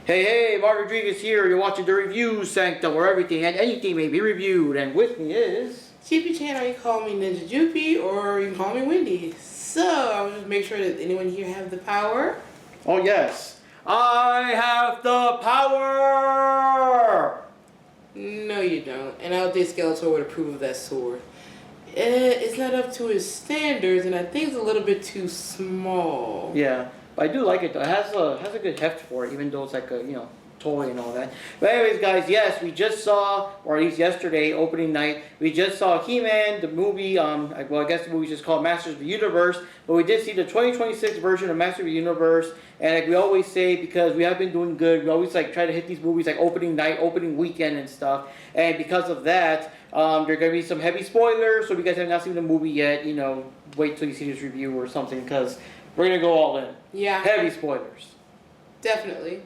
Hey, Mark Rodriguez here. You're watching the review Sanctum, where everything and anything may be reviewed. And with me is... Chippy Chan, you call me Ninja Joopy, or you can call me Wendy. So, I will just make sure that anyone here have the power. Oh, yes. I have the power! No, you don't. And I don't think Skeletor would approve of that sword. It's not up to his standards, and I think it's a little bit too small. Yeah, but I do like it though. It has a good heft for it, even though it's like a, toy and all that. But anyways, guys, yes, we just saw, or at least yesterday, opening night, we just saw He-Man, the movie, well, I guess the movie's just called Masters of the Universe, but we did see the 2026 version of Masters of the Universe, and like we always say, because we have been doing good, we always like try to hit these movies like opening night, opening weekend and stuff, and because of that, there are going to be some heavy spoilers, so if you guys have not seen the movie yet, wait till you see this review or something, because we're going to go all in. Yeah. Heavy spoilers. Definitely.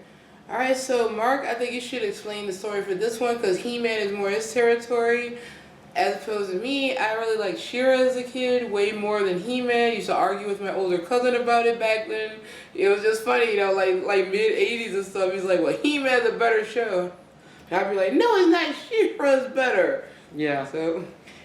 Alright, so Mark, I think you should explain the story for this one, because He-Man is more his territory, as opposed to me. I really liked She-Ra as a kid, way more than He-Man. Used to argue with my older cousin about it back then. It was just funny, like mid-80s and stuff. He's like, well, He-Man's a better show. And I'd be like, no, it's not. She-Ra's better. Yeah. So...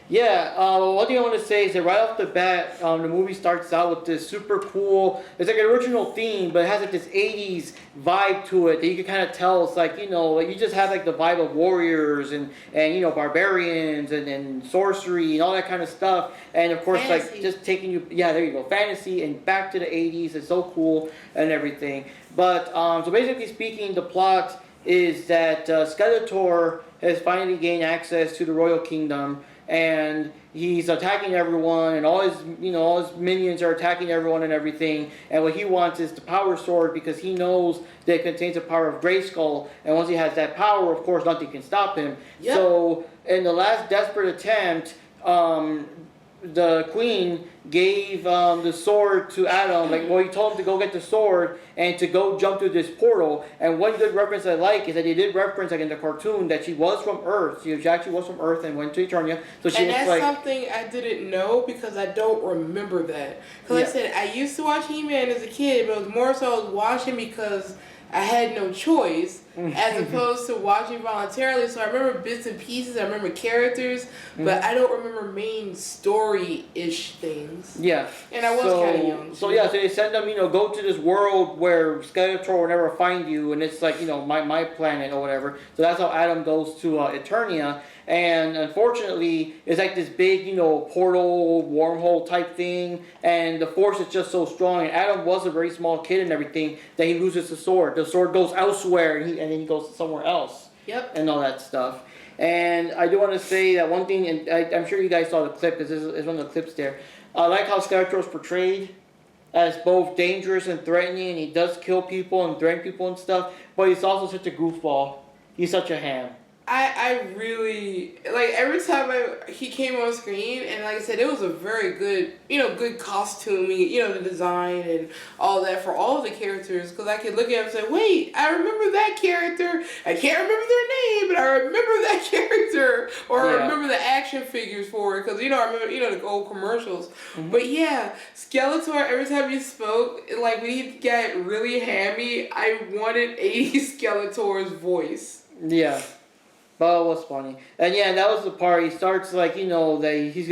Yeah, one thing I want to say is that right off the bat, the movie starts out with this super cool, it's like an original theme, but it has like this 80s vibe to it that you can kind of tell. It's like, like you just have like the vibe of warriors and barbarians and sorcery and all that kind of stuff. And of course, fantasy. Like just taking you, yeah, there you go, fantasy and back to the 80s. It's so cool and everything. But, so basically speaking, the plot is that Skeletor has finally gained access to the Royal Kingdom, and he's attacking everyone, and all his minions are attacking everyone and everything. And what he wants is the Power Sword, because he knows that it contains the power of Grayskull. And once he has that power, of course, nothing can stop him. Yep. So, in the last desperate attempt, the Queen gave the sword to Adam. He told him to go get the sword and to go jump through this portal. And one good reference I like is that they did reference, like in the cartoon, that she was from Earth. She actually was from Earth and went to Eternia. So she and that's something I didn't know, because I don't remember that. Because like I said, I used to watch He-Man as a kid, but it was more so I was watching because I had no choice, as opposed to watching voluntarily. So I remember bits and pieces, I remember characters, but I don't remember main story-ish things. Yeah. And I was kind of young. So yeah, so they send them, go to this world where Skeletor will never find you, and it's like, my planet or whatever. So that's how Adam goes to Eternia. And unfortunately, it's like this big, portal, wormhole type thing, and the force is just so strong, and Adam was a very small kid and everything, that he loses the sword. The sword goes elsewhere, and then he goes somewhere else. Yep. And all that stuff. And I do want to say that one thing, and I'm sure you guys saw the clip, because this is one of the clips there. I like how Skeletor is portrayed as both dangerous and threatening, and he does kill people and threaten people and stuff, but he's also such a goofball. He's such a ham. I really, every time he came on screen, and like I said, it was a very good, good costuming, the design and all that for all of the characters, because I could look at him and say, wait, I remember that character, I can't remember their name, but I remember that character, or I remember the action figures for it, because, I remember, the old commercials, but yeah, Skeletor, every time he spoke, when he got really hammy, I wanted 80s Skeletor's voice. Yeah. Oh, it was funny. And yeah, that was the part. He starts that he's going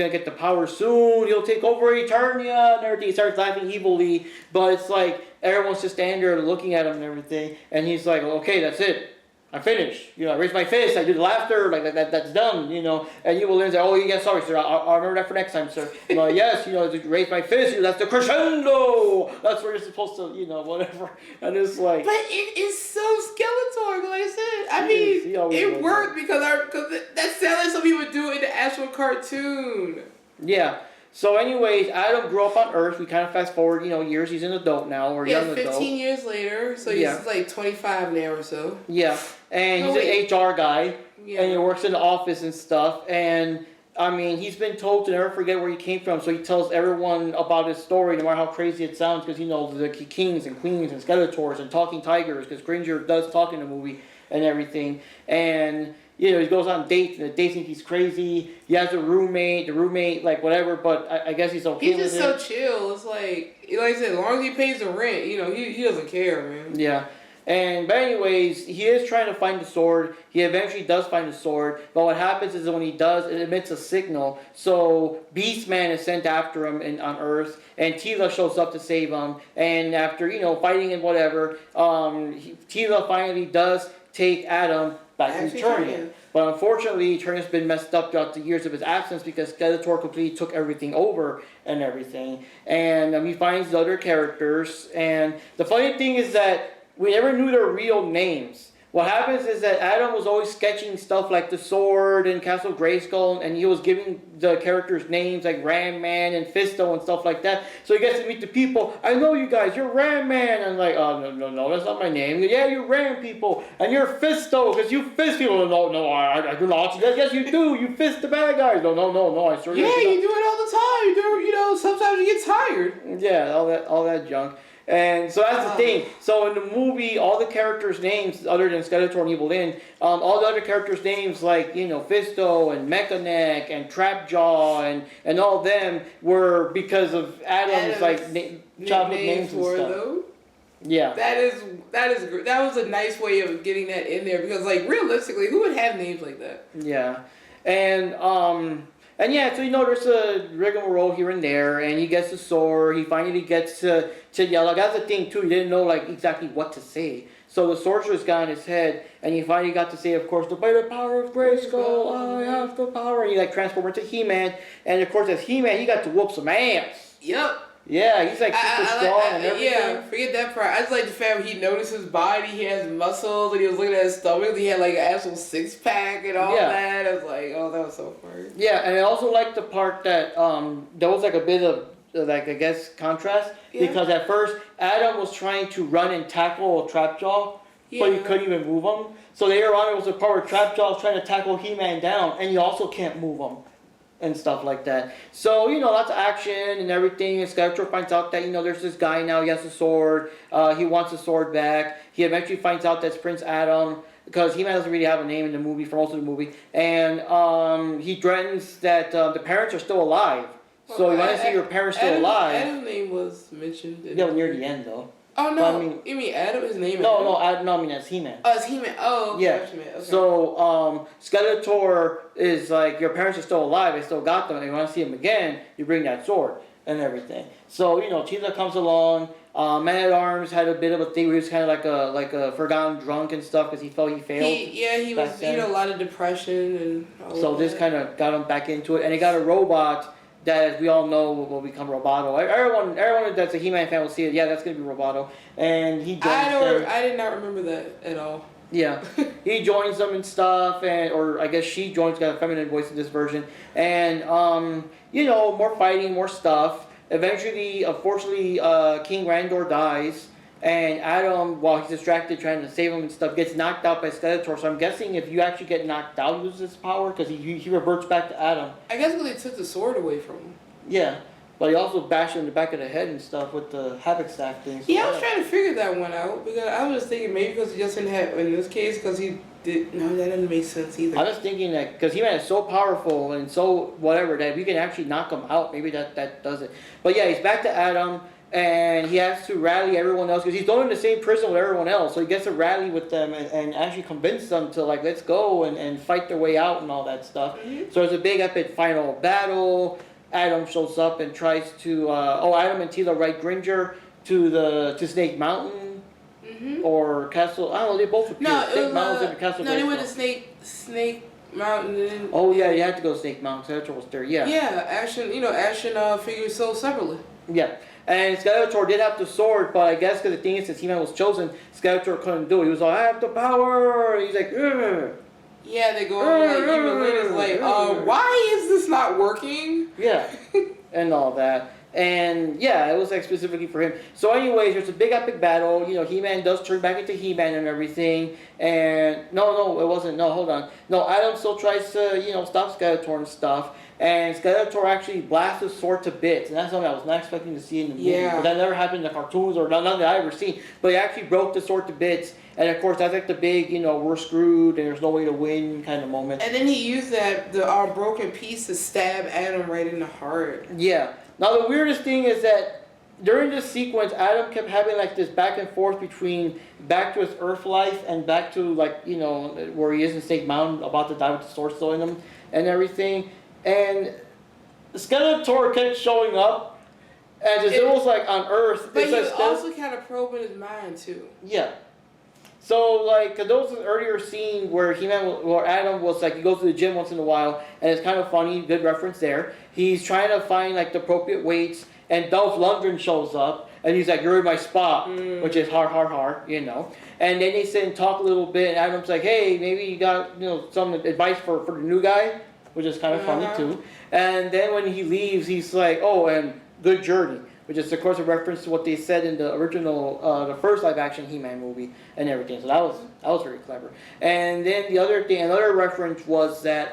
to get the power soon. He'll take over Eternia and everything. He starts laughing evilly. But it's like everyone's just standing there looking at him and everything. And he's like, okay, that's it. I'm finished. I raise my fist. I do the laughter. That's done, And you will then say, oh, yeah, sorry, sir. I'll remember that for next time, sir. Yes, raise my fist. That's the crescendo. That's where you're supposed to, whatever. And it's like... But it is so Skeletor, like I said. I mean, it worked because that sounds like something you would do in the actual cartoon. Yeah. So anyways, Adam grew up on Earth. We kind of fast forward, years. He's an adult now, or young adult. 15 years later, so he's 25 now or so. Yeah, and he's an HR guy, and he works in the office and stuff. And I mean, he's been told to never forget where he came from, so he tells everyone about his story, no matter how crazy it sounds, because he knows the kings and queens and Skeletors and talking tigers, because Granger does talk in the movie and everything. And he goes on dates, and the dates think he's crazy. He has a roommate, whatever, but I guess he's okay with it. He's just so chill. It's like I said, as long as he pays the rent, he doesn't care, man. Yeah. But anyways, he is trying to find the sword. He eventually does find the sword. But what happens is that when he does, it emits a signal. So Beastman is sent after him on Earth, and Tila shows up to save him. And after fighting and whatever, Tila finally does take Adam back to Eternia. But unfortunately, Eternia's been messed up throughout the years of his absence because Skeletor completely took everything over and everything. And he finds the other characters. And the funny thing is that we never knew their real names. What happens is that Adam was always sketching stuff like the sword and Castle Grayskull, and he was giving the characters names like Ram Man and Fisto and stuff like that. So he gets to meet the people. I know you guys, you're Ram Man. And I'm like, oh, no, that's not my name. Yeah, you're Ram people. And you're Fisto, because you fist people. No, I do not. Yes, you do. You fist the bad guys. No, I sure do. Yeah, you do it all the time. You do, sometimes you get tired. Yeah, all that junk. And so that's the thing. So in the movie, all the characters' names, other than Skeletor and Evil Lyn, all the other characters' names like, Fisto and Mechaneck and Trapjaw and all them were because of Adam's childhood names and stuff. Though? Yeah. That is great. That was a nice way of getting that in there because realistically, who would have names like that? Yeah. And yeah, so there's a rigmarole here and there, and he gets the sword. He finally gets to yell. Like, that's the thing too. He didn't know exactly what to say. So the sorceress got in his head, and he finally got to say, of course, by the power of Grayskull, I have the power. And he transformed into He-Man, and of course, as He-Man, he got to whoop some ass. Yep. Yeah, he's super strong and everything. Yeah, forget that part. I just like the fact he noticed his body, he has muscles, and he was looking at his stomach, he had an actual six-pack and all that. I was like, oh, that was so funny. Yeah, and I also like the part that there was a bit of, I guess, contrast, because at first, Adam was trying to run and tackle Trapjaw, but he couldn't even move him. So later on, it was the part where Trapjaw was trying to tackle He-Man down, and he also can't move him. And stuff like that. So, lots of action and everything. And Skeletor finds out that, there's this guy now, he has a sword. He wants the sword back. He eventually finds out that's Prince Adam, because He-Man doesn't really have a name in the movie, for most of the movie. And he threatens that the parents are still alive. So you want to see your parents still alive. Adam's name was mentioned. Near the end, though. Oh, no. You mean Adam? His name is that's He-Man. Oh, it's He-Man. Oh, okay. Yeah. Okay. So, Skeletor is your parents are still alive, they still got them, and you want to see them again, you bring that sword and everything. So, Tila comes along, Man-at-Arms had a bit of a thing where he was kind of like a forgotten drunk and stuff because he felt he failed. He was, a lot of depression and all so this kind of got him back into it, and he got a robot that, as we all know, will become Roboto. Everyone that's a He-Man fan will see it. Yeah, that's going to be Roboto. And he joins them. I did not remember that at all. Yeah. He joins them and stuff, or I guess she joins, got a feminine voice in this version. And, more fighting, more stuff. Eventually, unfortunately, King Randor dies. And Adam, while he's distracted trying to save him and stuff, gets knocked out by Skeletor. So I'm guessing if you actually get knocked out, he loses his power because he reverts back to Adam. I guess because they took the sword away from him. Yeah. But he also bashed him in the back of the head and stuff with the Havoc Staff thing. So I was trying to figure that one out because I was just thinking maybe because he just didn't have, in this case, because he did. No, that doesn't make sense either. I was thinking that because He-Man is so powerful and so whatever that if you can actually knock him out, maybe that does it. But yeah, he's back to Adam. And he has to rally everyone else because he's going in the same prison with everyone else. So he gets to rally with them and actually convince them to let's go and fight their way out and all that stuff. Mm-hmm. So there's a big epic final battle. Adam shows up and tries to Adam and Tila ride Gringer to Snake Mountain or Castle. I don't know. They both appear. Snake Mountain's in Castle. No, they went to Snake Mountain. Oh yeah, you had to go to Snake Mountain. Skeletor was there. Yeah. Yeah, Action figures sold separately. Yeah. And Skeletor did have the sword, but I guess because the thing is, since He-Man was chosen, Skeletor couldn't do it. He was like, I have the power! And he's like, ugh. Yeah, they go Evil Lyn is like, why is this not working? Yeah, and all that. And yeah, it was specifically for him. So anyways, there's a big epic battle. He-Man does turn back into He-Man and everything. And no, it wasn't. No, hold on. No, Adam still tries to, stop Skeletor and stuff. And Skeletor actually blasts his sword to bits. And that's something I was not expecting to see in the movie. Yeah. But that never happened in the cartoons or none that I ever seen. But he actually broke the sword to bits. And of course, that's the big, we're screwed and there's no way to win kind of moment. And then he used the broken piece to stab Adam right in the heart. Yeah. Now the weirdest thing is that during this sequence, Adam kept having like this back and forth between back to his Earth life and back to like, you know, where he is in Snake Mountain, about to die with the sword still in him and everything. And Skeletor kept showing up, and just, it was like on Earth. But he was also kind of probing his mind too. Yeah. So like, cause there was an earlier scene where where Adam was like, he goes to the gym once in a while, and it's kind of funny, good reference there. He's trying to find like the appropriate weights, and Dolph Lundgren shows up, and he's like, "You're in my spot," which is hard, you know. And then they sit and talk a little bit, and Adam's like, "Hey, maybe you got, you know, some advice for the new guy," which is kind of funny too. And then when he leaves, he's like, "Oh, and good journey," which is of course a reference to what they said in the original, the first live action He-Man movie and everything. So that was very clever. And then the other thing, another reference was that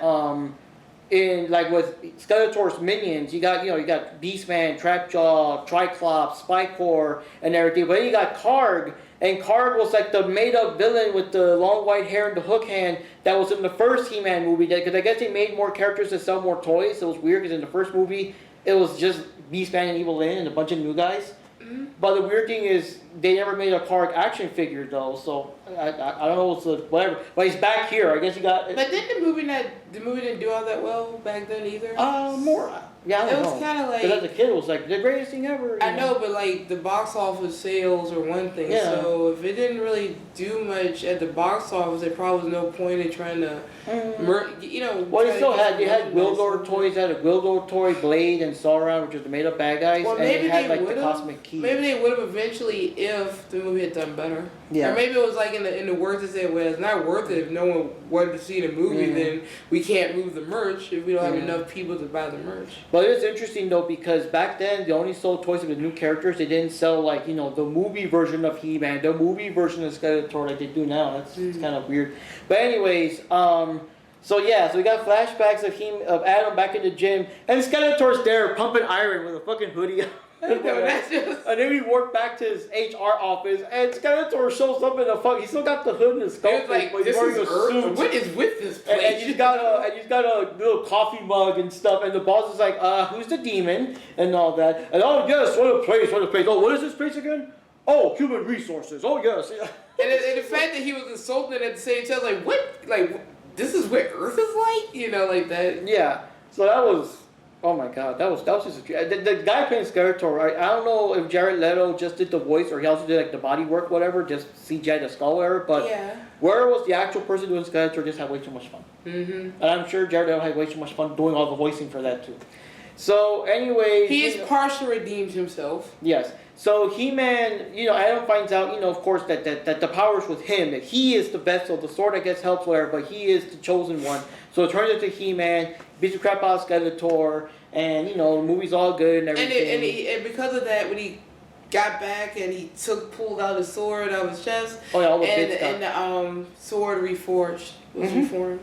in like with Skeletor's minions, you got Beastman, Trapjaw, Triclops, Spycore, and everything. But then you got Karg, and Karg was like the made-up villain with the long white hair and the hook hand that was in the first He-Man movie. Because I guess they made more characters to sell more toys. So it was weird because in the first movie it was just Beastman and Evil Lyn and a bunch of new guys. But the weird thing is, they never made a Karg action figure though, so I don't know what's whatever. But he's back here. I guess he got. But didn't the movie didn't do all that well back then either? More. Yeah, I don't know. It was kind of like. Because as a kid, it was like the greatest thing ever. I know, but like the box office sales are one thing. Yeah. So if it didn't really do much at the box office, there probably was no point in trying to, you know. Well, they still had Gwildor toys. They had a Gwildor toy, Blade, and Sauron, which was the made-up bad guys. Well, and maybe they had they like the would've- cosmic key. Maybe they would have eventually if the movie had done better. Yeah. Or maybe it was like in the words they said, well, it's not worth it if no one wanted to see the movie, then we can't move the merch if we don't have enough people to buy the merch. But it's interesting though, because back then they only sold toys with new characters. They didn't sell like, you know, the movie version of He-Man, the movie version of Skeletor like they do now. That's it's kind of weird. But anyways, so yeah, so we got flashbacks of Adam back in the gym, and Skeletor's there pumping iron with a fucking hoodie on. No, that's just... And then we work back to his HR office, and Skeletor shows up in a he still got the hood and the skull face, but he's wearing a suit. What is with this place? And he's got a little coffee mug and stuff, and the boss is like, who's the demon? And all that. And oh yes, what a place. Oh, what is this place again? Oh, human resources. Oh yes. And the fact that he was insulting at the same time, like what? Like this is what Earth is like? You know, like that. Yeah. So that was. Oh my God, that was just the guy playing Skeletor. I don't know if Jared Leto just did the voice or he also did like the body work, whatever, just CGI the skull whatever. But where was the actual person doing Skeletor? Just had way too much fun. And I'm sure Jared Leto had way too much fun doing all the voicing for that too. So anyway, he is partially redeemed himself. Yes. So He-Man, you know, Adam finds out, you know, of course, that the power's with him, that he is the vessel, the sword I guess helps whatever, but he is the chosen one. So it turns into He-Man, beats the crap out of Skeletor, and, you know, the movie's all good and everything. And because of that, when he got back and he pulled out his sword out of his chest, all the big stuff. And the sword reforged, was reformed.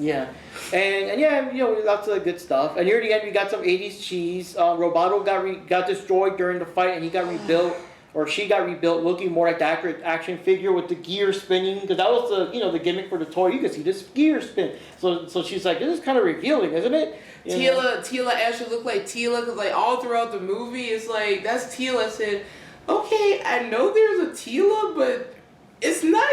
Yeah, and yeah, you know, lots of good stuff. And near the end, we got some '80s cheese. Roboto got destroyed during the fight, and he got rebuilt, or she got rebuilt, looking more like the accurate action figure with the gear spinning. Because that was the gimmick for the toy. You could see this gear spin. So she's like, this is kind of revealing, isn't it? Teela actually looked like Teela because like all throughout the movie, it's like that's Teela. I said, okay, I know there's a Teela, but. It's not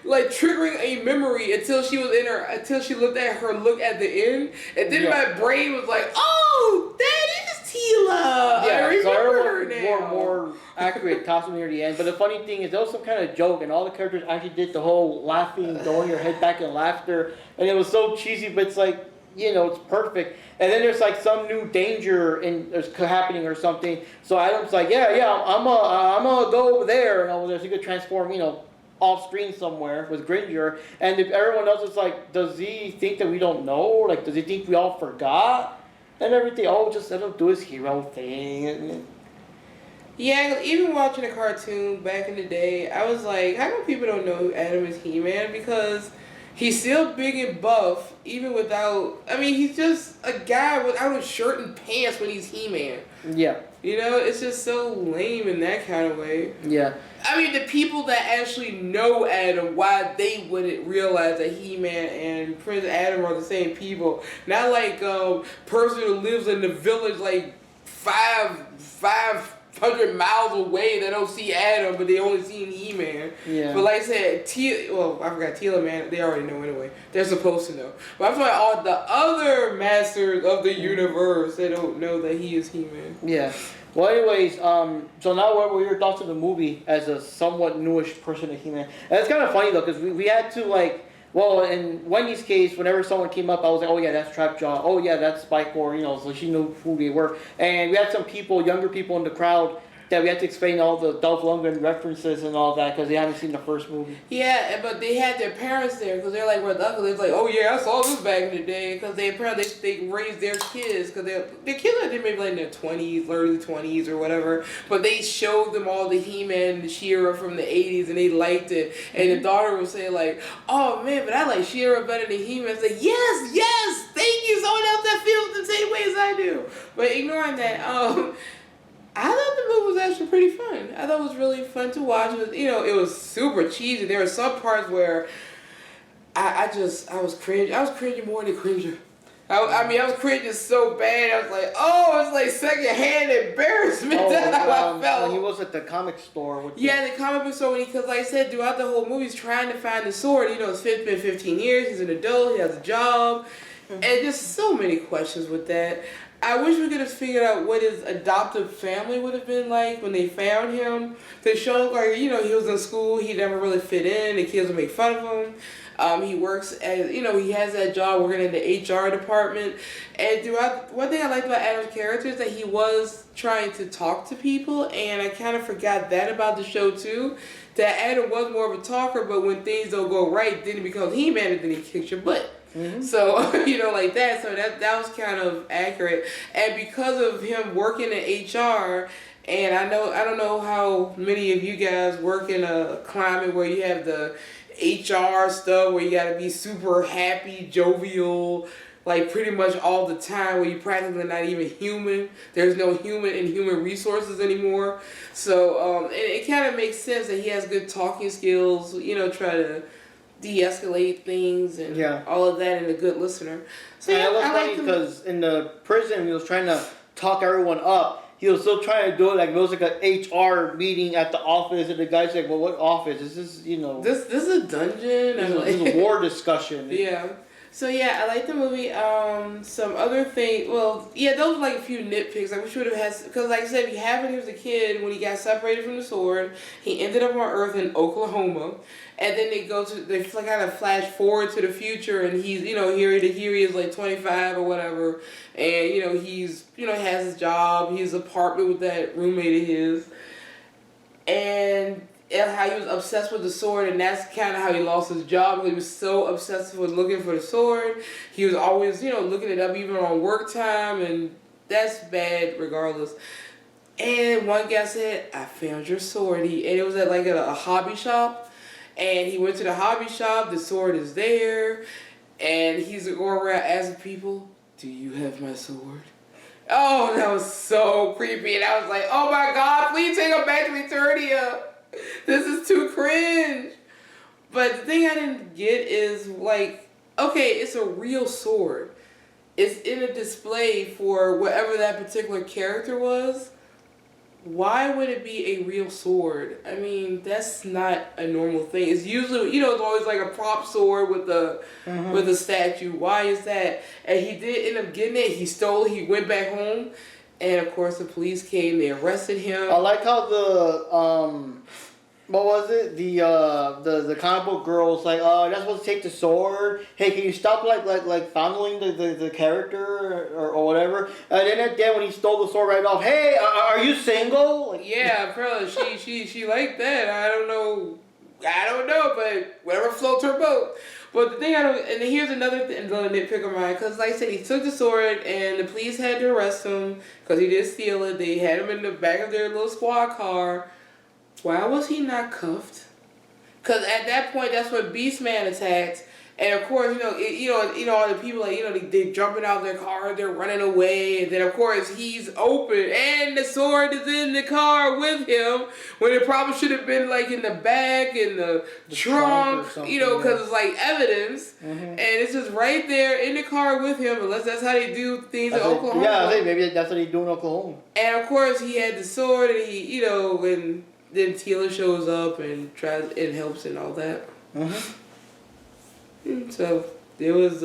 like triggering a memory until she looked at her look at the end, and then my brain was like, "Oh, that is Teela." Yeah, I remember her now. More accurate costume near the end. But the funny thing is, there was some kind of joke, and all the characters actually did the whole laughing, throwing your head back in laughter, and it was so cheesy, but it's like. You know, it's perfect. And then there's like some new danger happening or something. So Adam's like, I'm gonna go over there, and he could transform, you know, off screen somewhere with Gringer. And if everyone else is like, does he think that we don't know? Like, does he think we all forgot? And everything. Oh, just let him do his hero thing. Yeah, even watching a cartoon back in the day, I was like, how come people don't know who Adam is He-Man? Because he's still big and buff, even without... I mean, he's just a guy without a shirt and pants when he's He-Man. Yeah. You know, it's just so lame in that kind of way. Yeah. I mean, the people that actually know Adam, why they wouldn't realize that He-Man and Prince Adam are the same people. Not like person who lives in the village, like, 500 miles away that don't see Adam, but they only seen He-Man. Yeah. But like I said, I forgot Teal and Man. They already know anyway. They're supposed to know. But I'm talking about all the other masters of the universe. They don't know that he is He-Man. Yeah. Well, anyways, so now what were your thoughts of the movie as a somewhat newish person to He-Man? And it's kind of funny though, because we had to like, well, in Wendy's case, whenever someone came up, I was like, oh yeah, that's Trapjaw. Oh yeah, that's Spike, or so she knew who they were. And we had some people, younger people in the crowd, that we had to explain all the Dolph Lundgren references and all that because they haven't seen the first movie. Yeah, but they had their parents there because they're like, well, the uncle is like, oh yeah, I saw this back in the day because they apparently they raised their kids because their kids are maybe like in their 20s, early 20s or whatever. But they showed them all the He-Man and the She-Ra from the 80s and they liked it. And the daughter was saying like, oh man, but I like She-Ra better than He-Man. It's like, yes, thank you, someone else that feels the same way as I do. But ignoring that, I thought the movie was actually pretty fun. I thought it was really fun to watch. It was, it was super cheesy. There were some parts where I was cringing. I was cringing more than cringer. I was cringing so bad. I was like, it's like secondhand embarrassment. That's how I felt. When he was at the comic store. The comic book store, because like I said, throughout the whole movie, he's trying to find the sword. It's been 15 years. He's an adult. He has a job. And just so many questions with that. I wish we could have figured out what his adoptive family would have been like when they found him. They showed like, he was in school, he never really fit in, the kids would make fun of him. He works as, he has that job working in the HR department. And throughout, one thing I liked about Adam's character is that he was trying to talk to people, and I kind of forgot that about the show too. That Adam was more of a talker, but when things don't go right, then he becomes He-Man and then he kicks your butt. Mm-hmm. So, like that. So that was kind of accurate. And because of him working in HR, and I don't know how many of you guys work in a climate where you have the HR stuff where you got to be super happy, jovial, like pretty much all the time, where you're practically not even human. There's no human in human resources anymore. So, and it kind of makes sense that he has good talking skills, try to de-escalate things and all of that, and a good listener. So yeah, it was funny because in the prison he was trying to talk everyone up. He was still trying to do it like it was like an HR meeting at the office, and the guy's like, "Well, what office? This is this is a dungeon. This is a war discussion." Yeah. So yeah, I like the movie. Some other thing. Well, yeah, those were like a few nitpicks. I wish we would have had, because like I said, if you have when he was a kid, when he got separated from the sword, he ended up on Earth in Oklahoma, and then they kind of flash forward to the future, and he's here he is like 25 or whatever, and he's has his job, his apartment with that roommate of his, and how he was obsessed with the sword, and that's kind of how he lost his job. He was so obsessed with looking for the sword. He was always, looking it up even on work time, and that's bad regardless. And one guy said, "I found your sword," and it was at like a hobby shop, and he went to the hobby shop, the sword is there, and he's going around asking people, "Do you have my sword?" Oh, that was so creepy, and I was like, oh my God, please take him back to Eternia. This is too cringe. But the thing I didn't get is like, okay, it's a real sword. It's in a display for whatever that particular character was. Why would it be a real sword? I mean, that's not a normal thing. It's usually, it's always like a prop sword with a statue. Why is that? And he did end up getting it. He stole it. He went back home. And of course the police came, they arrested him. I like how what was it? The comic book girl was like, you're not supposed to take the sword. Hey, can you stop like fondling the character or whatever? And then at the end when he stole the sword right off, hey, are you single? Like, yeah, probably she liked that. I don't know, but whatever floats her boat. But the thing and here's another nitpick of mine, because like I said, he took the sword and the police had to arrest him because he did steal it. They had him in the back of their little squad car. Why was he not cuffed? Because at that point, that's when Beastman attacked, And of course, all the people like, they jumping out of their car, they're running away, and then of course he's open, and the sword is in the car with him when it probably should have been like in the back, in the trunk, because it's like evidence, and it's just right there in the car with him. Unless that's how they do things in Oklahoma. Yeah, maybe that's what they do in Oklahoma. And of course, he had the sword, and when then Tila shows up and tries and helps and all that. So it was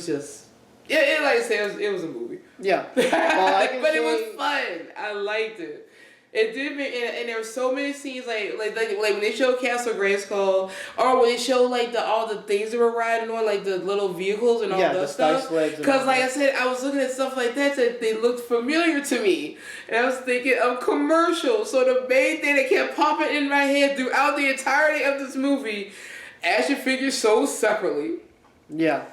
just like I said, it was a movie. Yeah, But it was fun. I liked it. It did make, and there were so many scenes like when they showed Castle Grayskull, or when they showed like all the things they were riding on, like the little vehicles and all that stuff. Because like I said, I was looking at stuff like that they looked familiar to me, and I was thinking of commercials. So the main thing that kept popping in my head throughout the entirety of this movie, action figures sold separately. Yeah.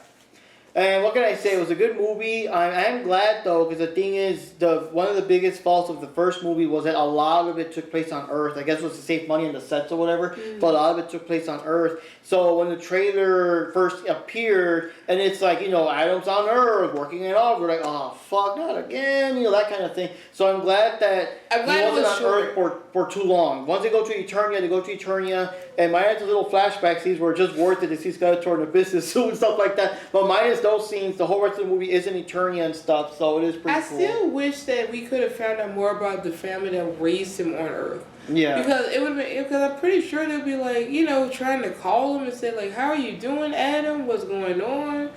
And what can I say? It was a good movie. I am glad though, because the thing is, one of the biggest faults of the first movie was that a lot of it took place on Earth. I guess it was to save money on the sets or whatever, but a lot of it took place on Earth. So when the trailer first appeared, and it's like, Adam's on Earth working it off, we're like, oh fuck, not again, that kind of thing. So I'm glad that he wasn't on Earth for too long. Once they go to Eternia, they go to Eternia, and minus the little flashback scenes were just worth it to see Skeletor in a business suit and stuff like that. But minus those scenes, the whole rest of the movie is in Eternia and stuff, so it is pretty cool. I still wish that we could have found out more about the family that raised him on Earth. Yeah. Because it would have been, because I'm pretty sure they'd be like, trying to call him and say like, how are you doing, Adam? What's going on?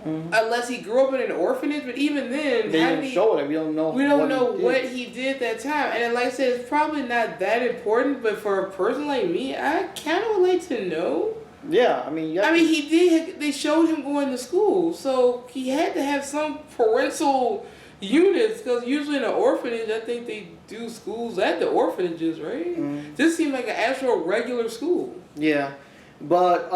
Unless he grew up in an orphanage, but even then, they didn't show it. We don't know. We don't know what he did that time, and like I said, it's probably not that important. But for a person like me, I kind of would like to know. Yeah, he did. They showed him going to school, so he had to have some parental units. Because usually in an orphanage, I think they do schools at the orphanages, right? This seemed like an actual regular school. Yeah, but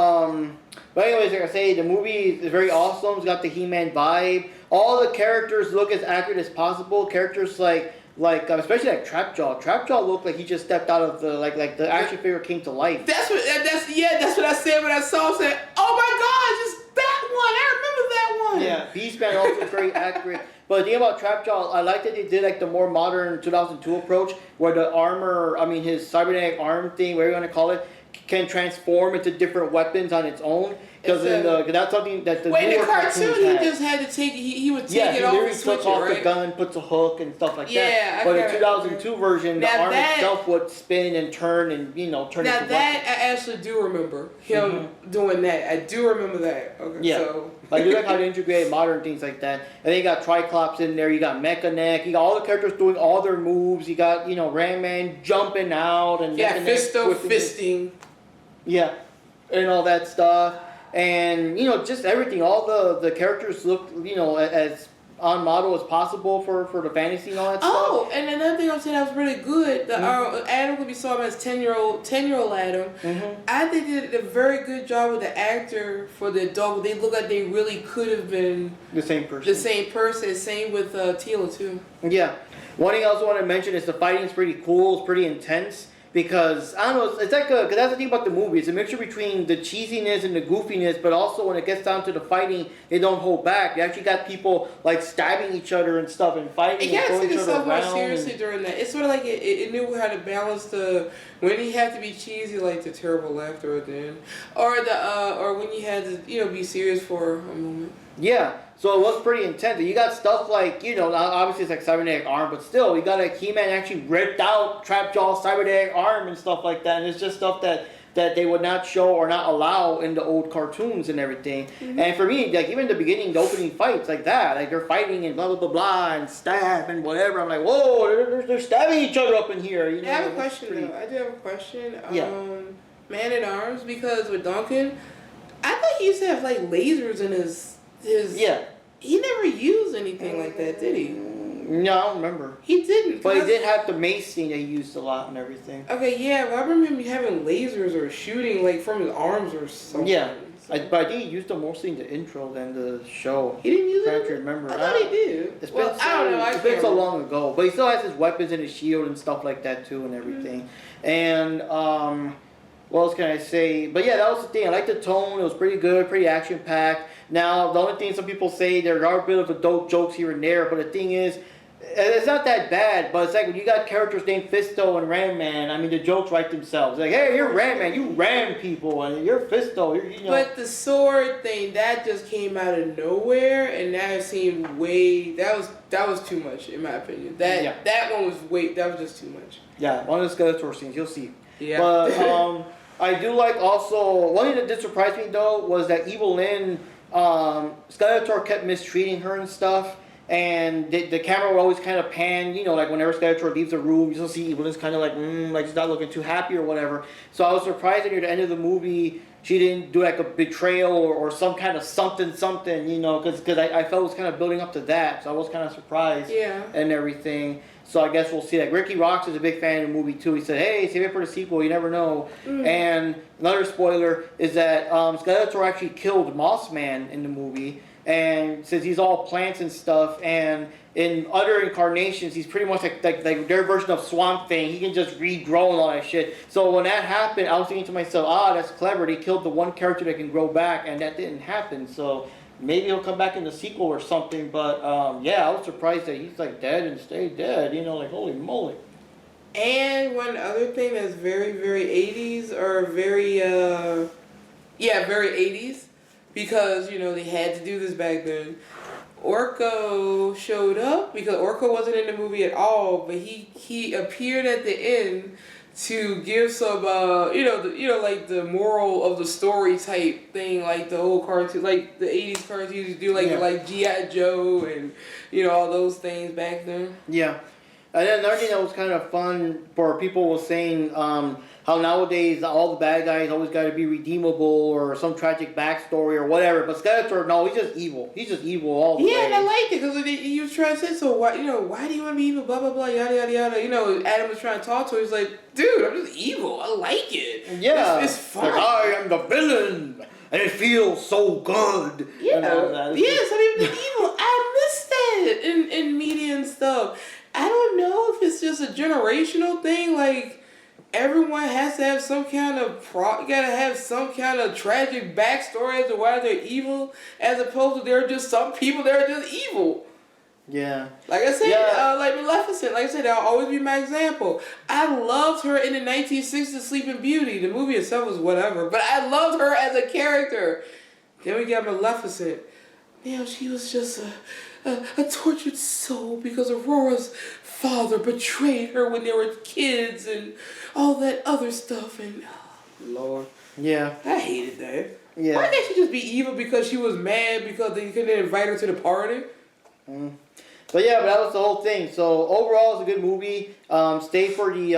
anyways, like I say, the movie is very awesome. It's got the He-Man vibe. All the characters look as accurate as possible. Characters like especially like Trapjaw. Trapjaw looked like he just stepped out of the the action figure came to life. That's what I said when I saw him. Said, oh my God, just that one! I remember that one. Yeah, Beastman also is very accurate. But the thing about Trapjaw, I like that they did the more modern 2002 approach, where the armor, his cybernetic arm thing, whatever you want to call it, can transform into different weapons on its own. Because that's something that the in the cartoon he just had to take he would take it off and switch it, right? He took off the gun, puts a hook and stuff like that. Yeah, but in 2002 version, the arm itself would spin and turn and turn into that weapons. I actually do remember him doing that. I do remember that. Okay, yeah. So I do like how they integrate modern things like that. And then you got Triclops in there. You got Mecha Neck. You got all the characters doing all their moves. You got Ram Man jumping out and Fisto fisting. Yeah, and all that stuff. And just everything, all the characters look as on model as possible for the fantasy and all that stuff. Oh, and another thing I'm saying that was really good. The Adam could be saw him as 10-year-old Adam. I think they did a very good job with the actor for the adult. They look like they really could have been the same person. Same with Tila too. Yeah. One thing I also want to mention is the fighting is pretty cool. It's pretty intense. Because, I don't know, it's because that's the thing about the movie. It's a mixture between the cheesiness and the goofiness, but also when it gets down to the fighting, they don't hold back. They actually got people, stabbing each other and stuff and fighting and throwing each other around. It got taken so much seriously during that. It's sort of like it knew how to balance when you had to be cheesy, like the terrible laughter at the end. Or when you had to, be serious for a moment. Yeah. So it was pretty intense. You got stuff like, obviously it's like cybernetic arm, but still, you got He-Man actually ripped out Trapjaw's cybernetic arm and stuff like that. And it's just stuff that they would not show or not allow in the old cartoons and everything. And for me, even in the beginning, the opening fights like that, they're fighting and blah, blah, blah, blah, and stab and whatever. I'm like, whoa, they're stabbing each other up in here. I have a question, though. I do have a question. Yeah. Man-at-Arms, because with Duncan, I thought he used to have, lasers in his... Yeah. He never used anything like that, did he? No, I don't remember. He didn't. But he did have the mace scene that he used a lot and everything. Okay, yeah, but I remember him having lasers or shooting from his arms or something. Yeah. But I think he used them mostly in the intro than the show. He didn't use it? I can't remember. I thought he did. It's been I don't know. It's been so long ago. But he still has his weapons and his shield and stuff like that too and everything. And what else can I say? But yeah, that was the thing. I liked the tone. It was pretty good, pretty action packed. Now, the only thing some people say, there are a bit of adult jokes here and there, but the thing is, it's not that bad, but it's like when you got characters named Fisto and Ram Man, I mean, the jokes write themselves. Like, hey, you're Ram Man, you ram people, and you're Fisto, you know. But the sword thing, that just came out of nowhere, and that seemed that was too much, in my opinion. That one was that was just too much. Yeah, one of the Skeletor scenes, you'll see. Yeah. But, I do like also, one thing that did surprise me, though, was that Evil Lynn, Skeletor kept mistreating her and stuff. And the camera would always kind of pan, you know, like whenever Skeletor leaves the room, you still see Evelyn's kind of like she's not looking too happy or whatever. So I was surprised that near the end of the movie, she didn't do like a betrayal or some kind of something, you know, because I felt it was kind of building up to that. So I was kind of surprised and everything. So I guess we'll see. Like Ricky Rocks is a big fan of the movie too. He said, hey, save it for the sequel, you never know. And another spoiler is that Skeletor actually killed Moss Man in the movie. And since he's all plants and stuff, and in other incarnations, he's pretty much like their version of Swamp Thing. He can just regrow and all that shit. So when that happened, I was thinking to myself, that's clever. They killed the one character that can grow back, and that didn't happen. So maybe he'll come back in the sequel or something. But yeah, I was surprised that he's like dead and stayed dead. You know, like holy moly. And one other thing that's very, very 80s, or very, very 80s. Because, you know, they had to do this back then. Orko showed up because Orko wasn't in the movie at all, but he appeared at the end to give some like the moral of the story type thing, like the old cartoon, like the 80s cartoons do, like G.I. Joe and you know all those things back then. Yeah. And then another thing that was kind of fun for people was saying how nowadays all the bad guys always got to be redeemable or some tragic backstory or whatever. But Skeletor, no, he's just evil. He's just evil all the way. Yeah, and I liked it because he was trying to say, so why do you want to be evil? Blah blah blah, yada yada yada. You know, Adam was trying to talk to him. He's like, dude, I'm just evil. I like it. Yeah, it's fun. Like, I am the villain, and it feels so good. Yeah, and yes, I mean the evil. I miss that in media and stuff. I don't know if it's just a generational thing, like everyone has to have some kind of you gotta have some kind of tragic backstory as to why they're evil, as opposed to there are just some people that are just evil. Yeah. Like I said, like Maleficent, like I said, that'll always be my example. I loved her in the 1960s Sleeping Beauty. The movie itself was whatever, but I loved her as a character. Then we got Maleficent. Damn, she was just a tortured soul because Aurora's father betrayed her when they were kids and all that other stuff. And oh, Lord, yeah, I hated that. Yeah, why can't she just be evil because she was mad because they couldn't invite her to the party? But yeah, but that was the whole thing. So overall, it's a good movie. Stay for the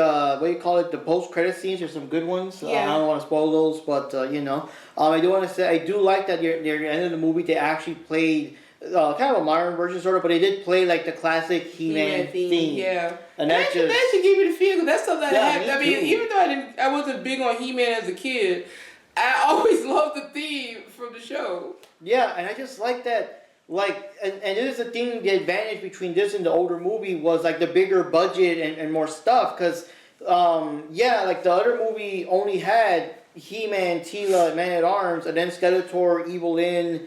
the post-credit scenes. There's some good ones. Yeah. I don't want to spoil those, but you know, I do want to say I do like that near the end of the movie they actually played kind of a modern version sort of, but they did play like the classic He-Man theme. Yeah, and that should give me the feel because that's something that happened. I mean, too. even though I wasn't big on He-Man as a kid, I always loved the theme from the show. Yeah, and I just like that. Like, and this is the thing, the advantage between this and the older movie was like the bigger budget and more stuff. Because, like the other movie only had He-Man, Teela, Man-at-Arms, and then Skeletor, Evil Lynn,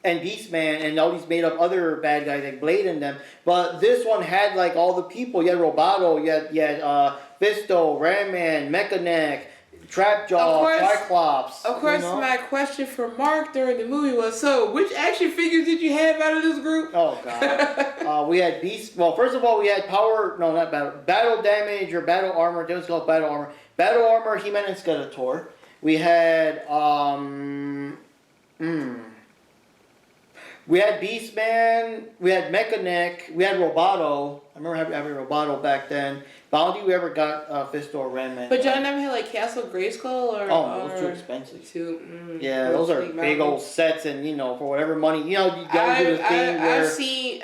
and Beastman, and all these made up other bad guys like Blade and them. But this one had like all the people. You had Roboto, you had Fisto, Ram Man, Mechaneck, Trapjaw, Cyclops. Of course, my question for Mark during the movie was, so which action figures did you have out of this group? Oh, God. We had Beast. Well, first of all, we had Battle Damage or Battle Armor. It was called Battle Armor. Battle Armor, He-Man and Skeletor. We had, we had Beastman, we had Mechaneck, we had Roboto. I remember having Roboto back then. But I don't think we ever got Fisto or Ram Man. But y'all never had like Castle Grayskull or... Oh, those too expensive. Yeah, those are big old sets, and you know, for whatever money, you know, you gotta do the thing where...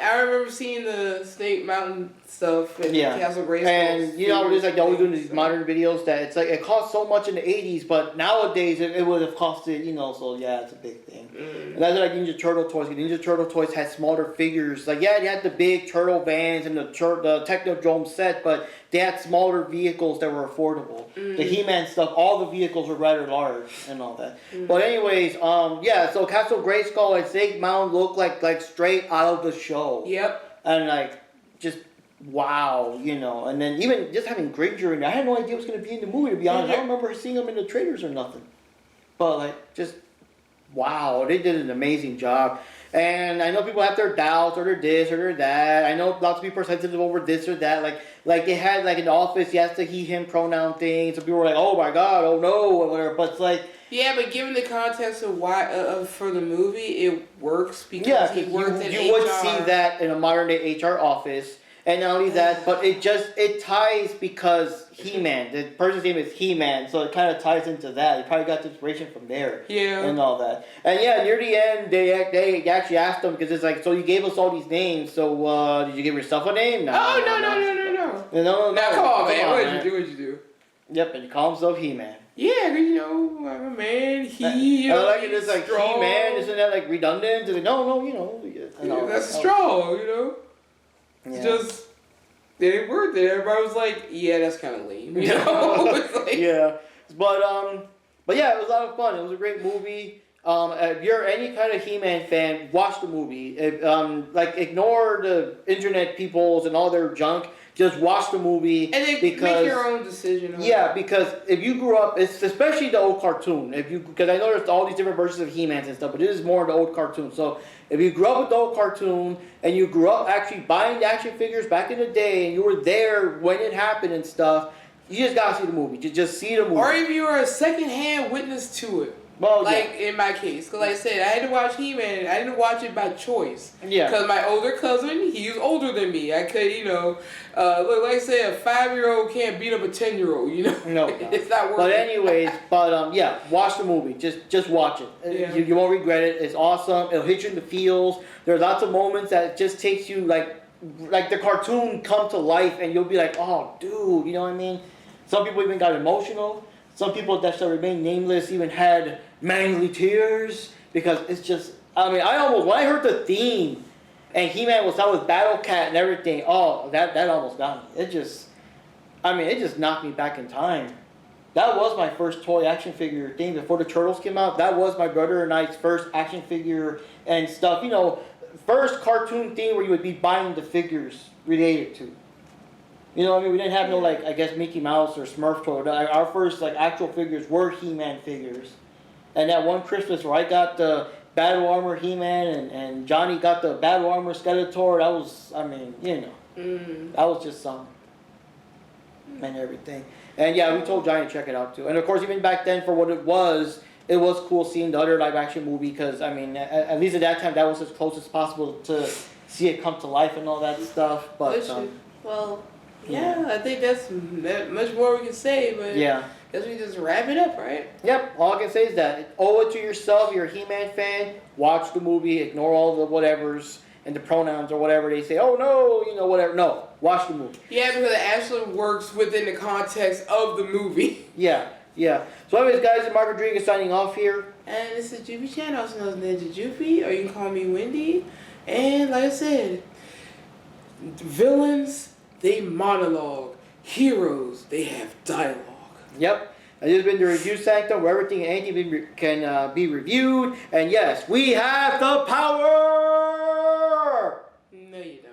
I remember seeing the Snake Mountain stuff and Castle Grayskull. And you know, it's like they always doing these modern videos that it's like it cost so much in the 80s, but nowadays it would have costed, you know, so yeah, it's a big thing. And that's like Ninja Turtle toys. Ninja Turtle toys had smaller figures. Like, yeah, you had the big turtle vans and the Technodrome set, but they had smaller vehicles that were affordable. The He-Man stuff, all the vehicles were rather large and all that. But anyways, yeah, so Castle Grayskull and Snake Mountain look like straight out of the show. Yep. And like, just wow, you know. And then even just having Granger in there, I had no idea it was going to be in the movie, to be honest. I don't remember seeing him in the trailers or nothing. But like, just wow, they did an amazing job. And I know people have their doubts or their this or their that. I know lots of people are sensitive over this or that. Like they had like in the office, yes, the he him pronoun thing. So people were like, oh my god, oh no, or whatever. But it's like, yeah, but given the context of why for the movie, it works because he worked in you HR. would see that in a modern day HR office. And not only that, but it ties because He-Man, the person's name is He-Man, so it kind of ties into that. You probably got the inspiration from there. Yeah. And all that. And yeah, near the end, they actually asked them, because it's like, so you gave us all these names, so did you give yourself a name? No. No, Now come on, man. What'd you do? Yep, and you call himself He-Man. Yeah, because, you know, I'm a man, you know, I like it, it's like strong. He-Man, isn't that like redundant? Like, no, you know. Yeah, that's strong, you know? It's just, they didn't work there. Everybody was like, yeah, that's kind of lame, you know? It's like, yeah, but yeah, it was a lot of fun. It was a great movie. If you're any kind of He-Man fan, watch the movie. Ignore the internet peoples and all their junk. Just watch the movie. And then make your own decision. Yeah, because if you grew up, it's especially the old cartoon. Because I know there's all these different versions of He-Man and stuff, but this is more the old cartoon. So if you grew up with the old cartoon and you grew up actually buying the action figures back in the day and you were there when it happened and stuff, you just gotta see the movie. Just see the movie. Or if you were a secondhand witness to it. Well, in my case, because like I said, I had to watch He-Man. I didn't watch it by choice. Yeah. Because my older cousin, he was older than me. I could, look, like I said, a 5-year-old can't beat up a 10-year-old. You know. No. It's not worth But it. anyways, yeah, watch the movie. Just watch it. Yeah. You won't regret it. It's awesome. It'll hit you in the feels. There's lots of moments that just takes you like the cartoon come to life, and you'll be like, oh, dude, you know what I mean? Some people even got emotional. Some people that shall remain nameless even had manly tears, because it's just, I mean, when I heard the theme and He-Man was out with Battle Cat and everything, oh, that almost got me. It just knocked me back in time. That was my first toy action figure thing before the Turtles came out. That was my brother and I's first action figure and stuff. You know, first cartoon thing where you would be buying the figures related to. You know what I mean? We didn't have no, like, I guess Mickey Mouse or Smurf toy. Our first, like, actual figures were He-Man figures. And that one Christmas where I got the Battle Armor He-Man and Johnny got the Battle Armor Skeletor, that was, I mean, you know. That was just something. And everything. And yeah, we told Johnny to check it out too. And of course, even back then, for what it was cool seeing the other live action movie, because, I mean, at least at that time, that was as close as possible to see it come to life and all that stuff. But, well... Yeah, I think that's much more we can say, but yeah, I guess we just wrap it up, right? Yep, all I can say is that owe it to yourself. You're a He-Man fan, watch the movie, ignore all the whatevers and the pronouns or whatever they say. Oh no, you know, whatever. No, watch the movie. Yeah, because it actually works within the context of the movie. Yeah. So anyways, guys, it's Mark Rodriguez signing off here. And it's the Juvie channel, also known as Ninja Juvie, or you can call me Wendy. And like I said, villains, they monologue. Heroes, they have dialogue. Yep. And this has been the Review Sanctum, where everything and anything can be reviewed. And yes, we have the power! No, you don't.